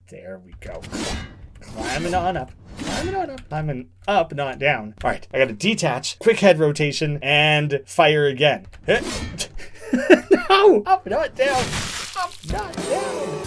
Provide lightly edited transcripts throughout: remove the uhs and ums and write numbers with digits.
There we go. Climbing on up. Climbing on up. Climbing up, not down. All right, I gotta detach, quick head rotation, and fire again. No! Up, not down. Up, not down.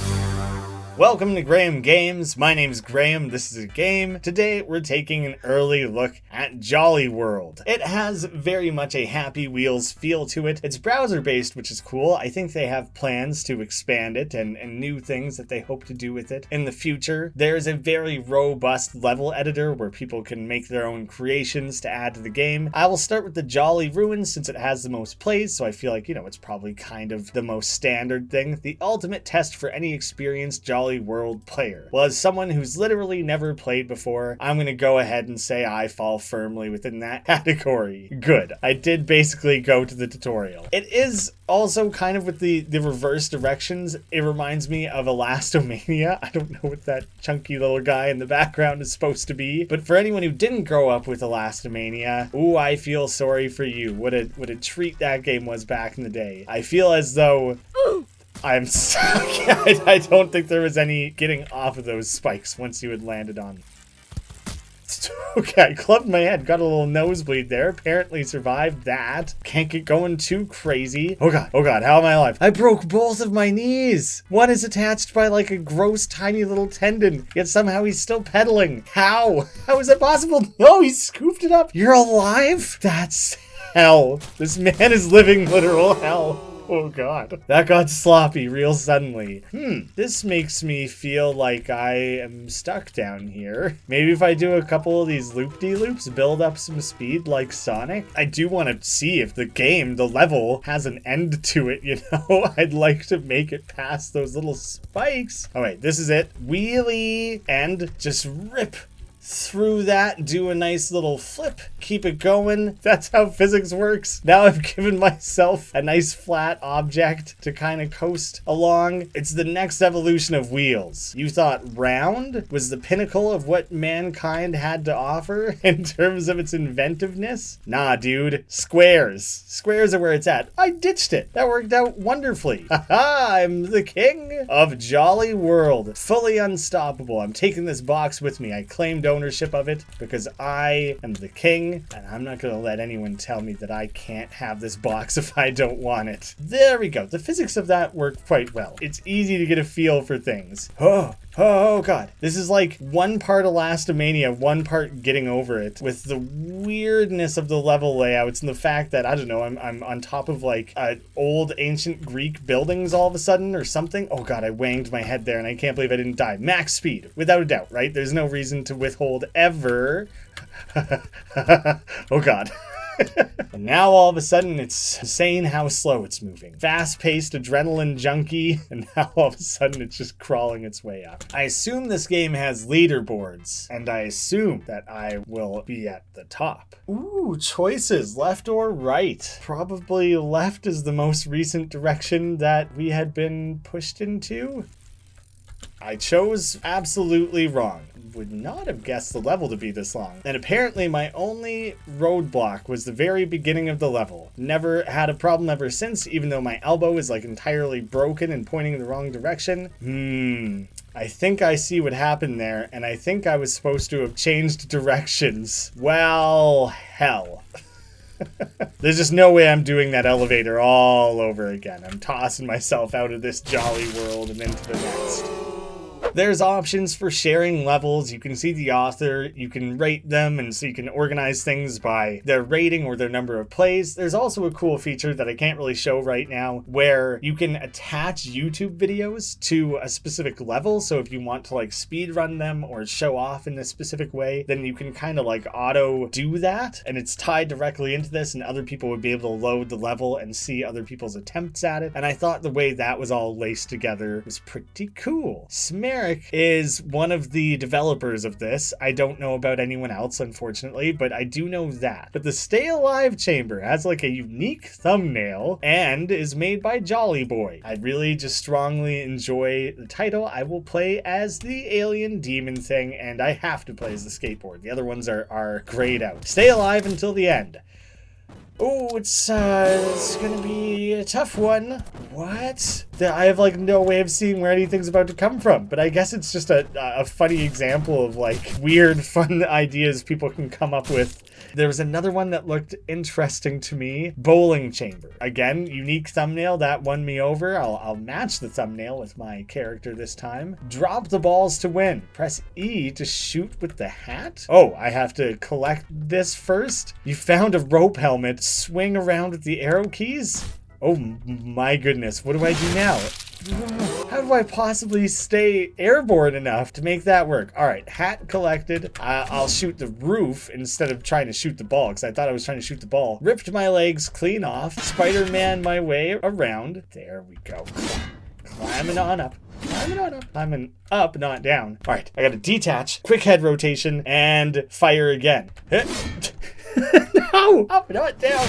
Welcome to Graeme Games. My name's Graeme. This is a game. Today we're taking an early look at Jolly World. It has very much a Happy Wheels feel to it. It's browser based, which is cool. I think they have plans to expand it and new things that they hope to do with it in the future. There's a very robust level editor where people can make their own creations to add to the game. I will start with the Jolly Ruins since it has the most plays, so I feel like, it's probably kind of the most standard thing. The ultimate test for any experienced Jolly World player. Well, as someone who's literally never played before, I'm gonna go ahead and say I fall firmly within that category. Good. I did basically go to the tutorial. It is also kind of with the reverse directions. It reminds me of Elastomania. I don't know what that chunky little guy in the background is supposed to be, but for anyone who didn't grow up with Elastomania, ooh, I feel sorry for you. What a treat that game was back in the day. I feel as though I'm stuck. I don't think there was any getting off of those spikes once you had landed on them. Okay, I clubbed my head, got a little nosebleed there, apparently survived that. Can't get going too crazy. Oh god, how am I alive? I broke both of my knees! One is attached by like a gross tiny little tendon, yet somehow he's still pedaling. How? How is that possible? No, he scooped it up. You're alive? That's hell. This man is living literal hell. Oh god. That got sloppy real suddenly. This makes me feel like I am stuck down here. Maybe if I do a couple of these loop-de-loops, build up some speed like Sonic. I do want to see if the level has an end to it, I'd like to make it past those little spikes. Oh wait, this is it. Wheelie and just rip through that, do a nice little flip, keep it going. That's how physics works. Now I've given myself a nice flat object to kind of coast along. It's the next evolution of wheels. You thought round was the pinnacle of what mankind had to offer in terms of its inventiveness? Nah, dude. Squares. Squares are where it's at. I ditched it. That worked out wonderfully. Haha, I'm the king of Jolly World. Fully unstoppable. I'm taking this box with me. I claimed ownership of it because I am the king, and I'm not gonna let anyone tell me that I can't have this box if I don't want it. There we go. The physics of that work quite well. It's easy to get a feel for things. Oh god. This is like one part Elastomania, one part getting over it, with the weirdness of the level layouts and the fact that, I don't know, I'm on top of like old ancient Greek buildings all of a sudden or something. Oh god, I wanged my head there and I can't believe I didn't die. Max speed, without a doubt, right? There's no reason to withhold ever. Oh god. And now all of a sudden it's insane how slow it's moving. Fast-paced adrenaline junkie, and now all of a sudden it's just crawling its way up. I assume this game has leaderboards, and I assume that I will be at the top. Ooh, choices, left or right. Probably left is the most recent direction that we had been pushed into. I chose absolutely wrong. Would not have guessed the level to be this long. And apparently my only roadblock was the very beginning of the level. Never had a problem ever since, even though my elbow is like entirely broken and pointing in the wrong direction. I think I see what happened there, and I think I was supposed to have changed directions. Well, hell. There's just no way I'm doing that elevator all over again. I'm tossing myself out of this Jolly World and into the next. There's options for sharing levels. You can see the author, you can rate them, and so you can organize things by their rating or their number of plays. There's also a cool feature that I can't really show right now where you can attach YouTube videos to a specific level. So if you want to like speed run them or show off in a specific way, then you can kind of like auto do that. And it's tied directly into this, and other people would be able to load the level and see other people's attempts at it. And I thought the way that was all laced together was pretty cool. Smerrick is one of the developers of this. I don't know about anyone else, unfortunately, but I do know that. But the Stay Alive chamber has like a unique thumbnail and is made by Jolly Boy. I really just strongly enjoy the title. I will play as the alien demon thing, and I have to play as the skateboard. The other ones are grayed out. Stay alive until the end. Oh, it's gonna be a tough one. What? I have like no way of seeing where anything's about to come from. But I guess it's just a funny example of like weird, fun ideas people can come up with. There was another one that looked interesting to me. Bowling chamber. Again, unique thumbnail. That won me over. I'll match the thumbnail with my character this time. Drop the balls to win. Press E to shoot with the hat. Oh, I have to collect this first. You found a rope helmet. Swing around with the arrow keys. Oh my goodness. What do I do now? How do I possibly stay airborne enough to make that work? All right, hat collected. I'll shoot the roof instead of trying to shoot the ball because I thought I was trying to shoot the ball. Ripped my legs clean off. Spider-Man my way around. There we go. Climbing on up. Climbing up, not down. All right, I got to detach, quick head rotation, and fire again. No! Up, not down.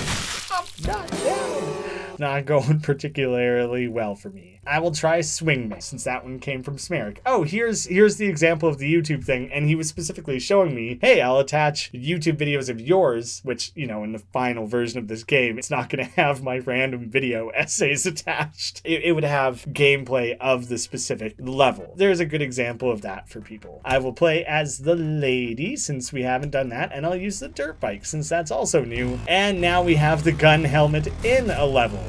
Up, not down. Not going particularly well for me. I will try swing me since that one came from Smeric. Oh, here's the example of the YouTube thing, and he was specifically showing me, hey, I'll attach YouTube videos of yours, which, you know, in the final version of this game, it's not going to have my random video essays attached. It would have gameplay of the specific level. There's a good example of that for people. I will play as the lady since we haven't done that, and I'll use the dirt bike since that's also new. And now we have the gun helmet in a level.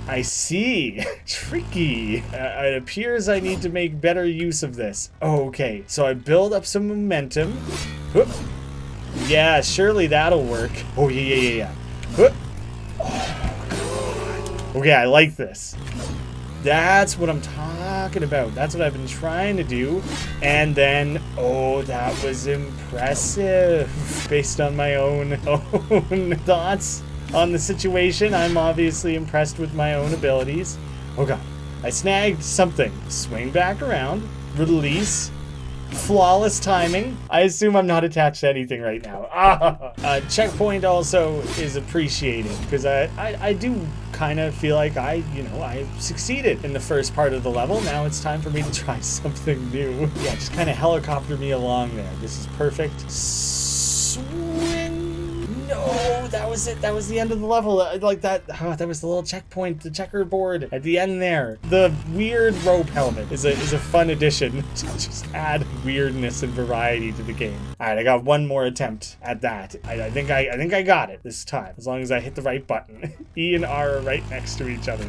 I see. Tricky. It appears I need to make better use of this. Okay, so I build up some momentum. Whoop. Yeah, surely that'll work. Oh, yeah. Whoop. Oh, God. Okay, I like this. That's what I'm talking about. That's what I've been trying to do. And then, oh, that was impressive. Based on my own thoughts on the situation, I'm obviously impressed with my own abilities. Oh god, I snagged something. Swing back around, release, flawless timing. I assume I'm not attached to anything right now. Checkpoint also is appreciated because I do kind of feel like I succeeded in the first part of the level. Now it's time for me to try something new. Yeah, just kind of helicopter me along there. This is perfect. Swing. No, that was it. That was the end of the level. Like that. Oh, that was the little checkpoint, the checkerboard at the end there. The weird rope helmet is a fun addition to just add weirdness and variety to the game. All right, I got one more attempt at that. I think I got it this time, as long as I hit the right button. E and R are right next to each other.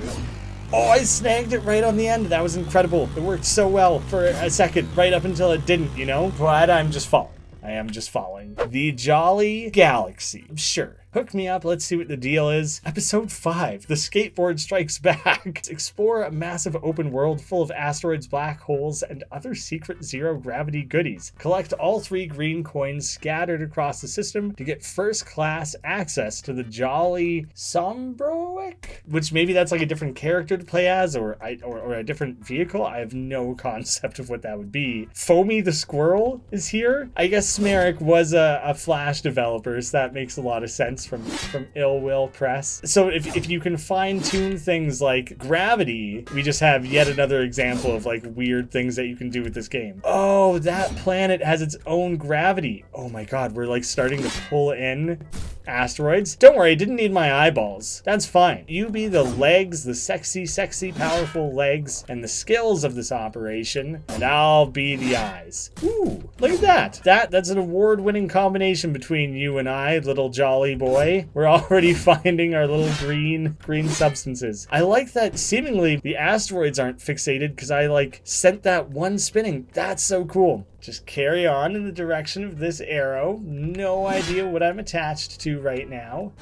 Oh, I snagged it right on the end. That was incredible. It worked so well for a second, right up until it didn't, you know? But I'm just falling. I am just following. The Jolly Galaxy. Sure. Hook me up. Let's see what the deal is. Episode 5. The Skateboard Strikes Back. Explore a massive open world full of asteroids, black holes, and other secret zero-gravity goodies. Collect all 3 green coins scattered across the system to get first-class access to the Jolly Sombroic, which maybe that's like a different character to play as, or a different vehicle. I have no concept of what that would be. Foamy the Squirrel is here. I guess Smeric was a Flash developer, so that makes a lot of sense from Ill Will Press. So if you can fine-tune things like gravity, we just have yet another example of like weird things that you can do with this game. Oh, that planet has its own gravity. Oh my god, we're like starting to pull in asteroids. Don't worry, I didn't need my eyeballs. That's fine. You be the legs, the sexy, powerful legs, and the skills of this operation, and I'll be the eyes. Ooh, look at that. That's an award-winning combination between you and I, little jolly boy. We're already finding our little green substances. I like that seemingly the asteroids aren't fixated because I like sent that one spinning. That's so cool. Just carry on in the direction of this arrow. No idea what I'm attached to right now.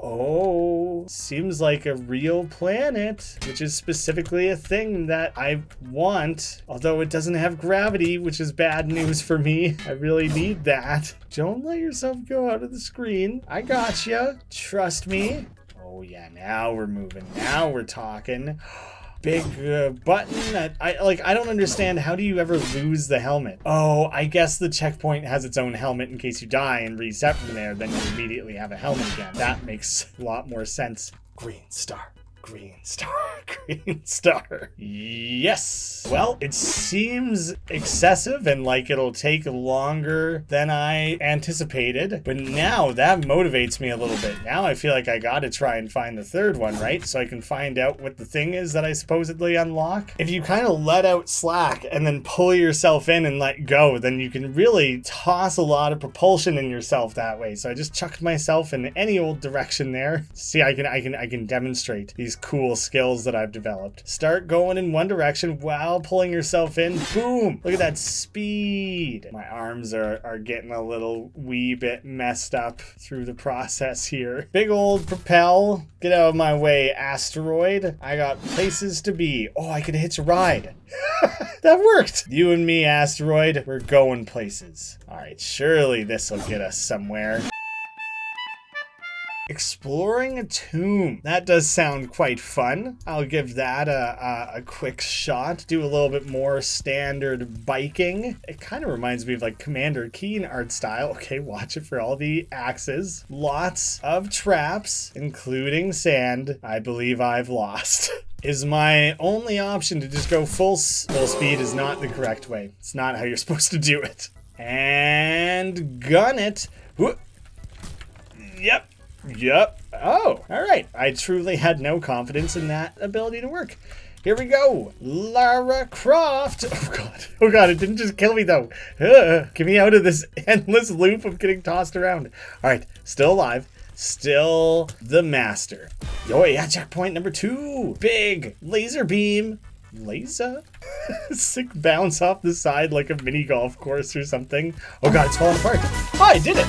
Oh, seems like a real planet, which is specifically a thing that I want, although it doesn't have gravity, which is bad news for me. I really need that. Don't let yourself go out of the screen. I gotcha. Trust me. Oh yeah, now we're moving. Now we're talking. Big button that I don't understand. How do you ever lose the helmet? Oh, I guess the checkpoint has its own helmet in case you die and reset from there, then you immediately have a helmet again. That makes a lot more sense. Green star. Green star. Green star. Yes. Well, it seems excessive and like it'll take longer than I anticipated. But now that motivates me a little bit. Now I feel like I gotta try and find the third one, right? So I can find out what the thing is that I supposedly unlock. If you kind of let out slack and then pull yourself in and let go, then you can really toss a lot of propulsion in yourself that way. So I just chucked myself in any old direction there. See, I can demonstrate these cool skills that I've developed. Start going in one direction while pulling yourself in. Boom! Look at that speed. My arms are getting a little wee bit messed up through the process here. Big old propel. Get out of my way, asteroid. I got places to be. Oh, I could hitch a ride. That worked. You and me, asteroid, we're going places. All right, surely this will get us somewhere. Exploring a tomb. That does sound quite fun. I'll give that a quick shot. Do a little bit more standard biking. It kind of reminds me of like Commander Keen art style. Okay, watch it for all the axes. Lots of traps, including sand. I believe I've lost. Is my only option to just go full speed is not the correct way. It's not how you're supposed to do it. And gun it. Whoop. Yep. Yep. Oh, all right. I truly had no confidence in that ability to work. Here we go. Lara Croft. Oh, God. Oh, God. It didn't just kill me, though. Get me out of this endless loop of getting tossed around. All right. Still alive. Still the master. Oh, yeah. Checkpoint number 2. Big laser beam. Laser? Sick bounce off the side like a mini golf course or something. Oh, God. It's falling apart. Oh, I did it.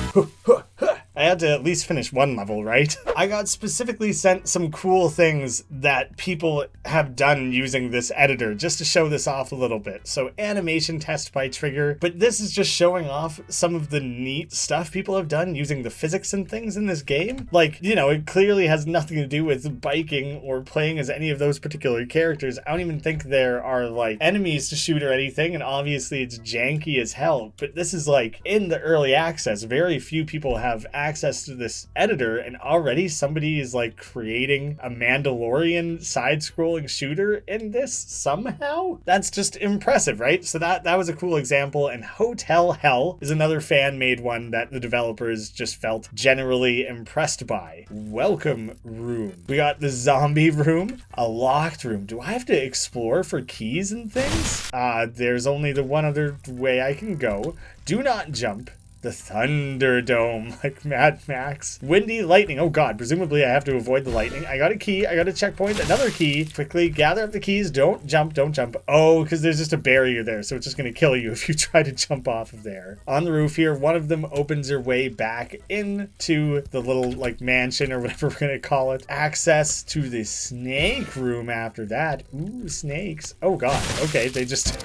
I had to at least finish one level, right? I got specifically sent some cool things that people have done using this editor, just to show this off a little bit. So animation test by Trigger, but this is just showing off some of the neat stuff people have done using the physics and things in this game. Like, you know, it clearly has nothing to do with biking or playing as any of those particular characters. I don't even think there are like enemies to shoot or anything, and obviously it's janky as hell, but this is like in the early access. Very few people have access to this editor, and already somebody is like creating a Mandalorian side-scrolling shooter in this somehow. That's just impressive, right? So that was a cool example. And Hotel Hell is another fan-made one that the developers just felt generally impressed by. Welcome room. We got the zombie room, a locked room. Do I have to explore for keys and things? There's only the one other way I can go. Do not jump. The Thunderdome, like Mad Max. Windy lightning. Oh, God. Presumably, I have to avoid the lightning. I got a key. I got a checkpoint. Another key. Quickly gather up the keys. Don't jump. Don't jump. Oh, because there's just a barrier there, so it's just going to kill you if you try to jump off of there. On the roof here, one of them opens your way back into the little, like, mansion or whatever we're going to call it. Access to the snake room after that. Ooh, snakes. Oh, God. Okay, they just...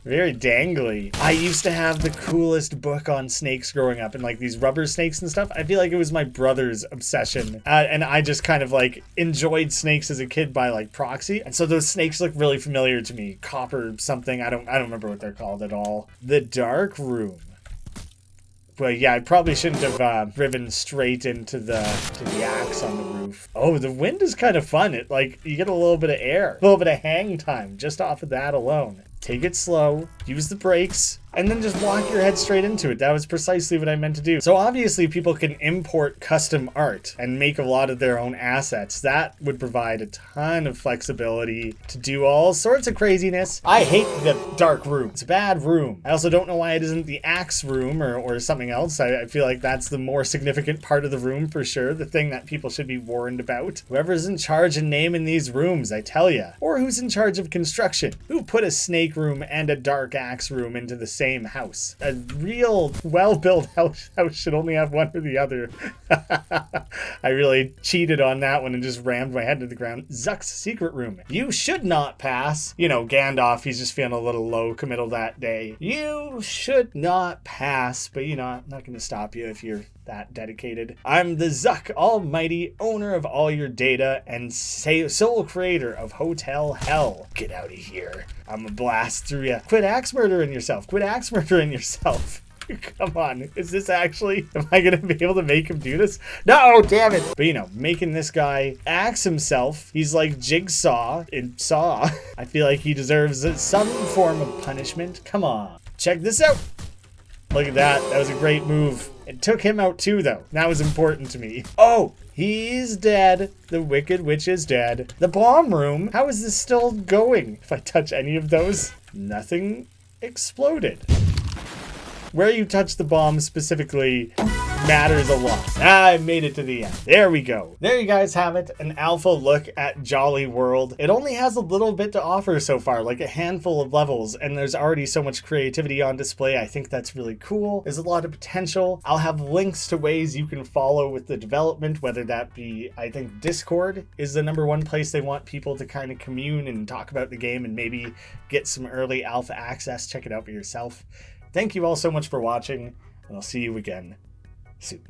Very dangly. I used to have the coolest book on snakes growing up, and like these rubber snakes and stuff. I feel like it was my brother's obsession, and I just kind of like enjoyed snakes as a kid by like proxy, and so those snakes look really familiar to me. Copper something. I don't remember what they're called at all. The dark room. But yeah, I probably shouldn't have driven straight into the axe on the roof. Oh, the wind is kind of fun. It like you get a little bit of air, a little bit of hang time just off of that alone. Take it slow, use the brakes, and then just walk your head straight into it. That was precisely what I meant to do. So obviously people can import custom art and make a lot of their own assets. That would provide a ton of flexibility to do all sorts of craziness. I hate the dark room. It's a bad room. I also don't know why it isn't the axe room or something else. I feel like that's the more significant part of the room for sure. The thing that people should be warned about. Whoever's in charge and naming these rooms, I tell ya. Or who's in charge of construction. Who put a snake room and a dark axe room into the same house? A real well-built house should only have one or the other. I really cheated on that one and just rammed my head to the ground. Zuck's secret room. You should not pass. You know, Gandalf, he's just feeling a little low committal that day. You should not pass, but you know, I'm not going to stop you if you're that dedicated. I'm the Zuck Almighty, owner of all your data and sole creator of Hotel Hell. Get out of here. I'm a blast through ya. Quit axe murdering yourself. Quit axe murdering yourself. Come on, is this actually, am I gonna be able to make him do this? No, damn it. But you know, making this guy axe himself, he's like Jigsaw in Saw. I feel like he deserves some form of punishment. Come on, check this out. Look at that, that was a great move. It took him out too though, that was important to me. Oh, he's dead. The Wicked Witch is dead. The bomb room, how is this still going? If I touch any of those, nothing exploded. Where you touch the bomb specifically matters a lot. I made it to the end. There we go. There you guys have it, an alpha look at Jolly World. It only has a little bit to offer so far, like a handful of levels, and there's already so much creativity on display. I think that's really cool. There's a lot of potential. I'll have links to ways you can follow with the development, whether that be, I think Discord is the #1 place they want people to kind of commune and talk about the game and maybe get some early alpha access. Check it out for yourself. Thank you all so much for watching, and I'll see you again soon.